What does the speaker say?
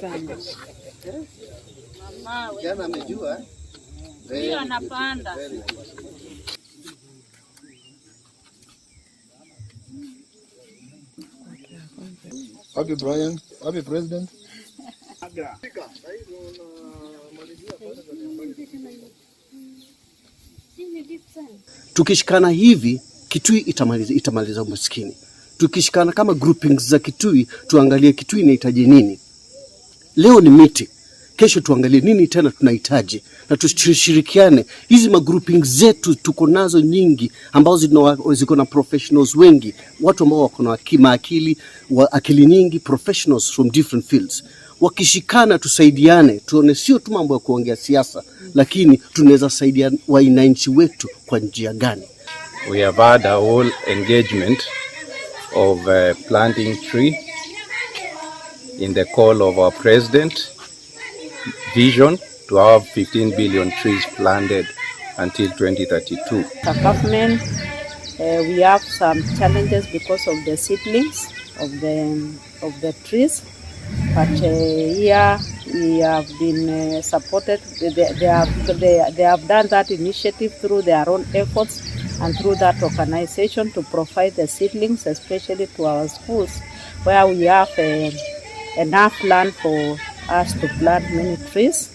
sana. Jana amejua. Ndio anapanda. Happy Brian, happy president. Tukishikana hivi Kitui itamaliza umaskini. Tukishikana kama groupings za Kitui, tuangalie Kitui inahitaji nini. Leo ni miti, kesho tuangalie nini tena tunahitaji, na tushirikiane. Hizi groupings zetu tuko nazo nyingi ambazo ziko na professionals wengi, watu ambao wako na akili nyingi, professionals from different fields. Wakishikana tusaidiane, tuone sio tu mambo ya kuongea siasa, lakini tunaweza saidia wananchi wetu kwa njia gani. We have had a whole engagement of planting tree in the call of our president vision to have 15 billion trees planted until 2032. The government, we have some challenges because of the seedlings of the trees, but here we have been supported. They have done that initiative through their own efforts and through that organization to provide the seedlings, especially to our schools, where we have enough land for us to plant many trees.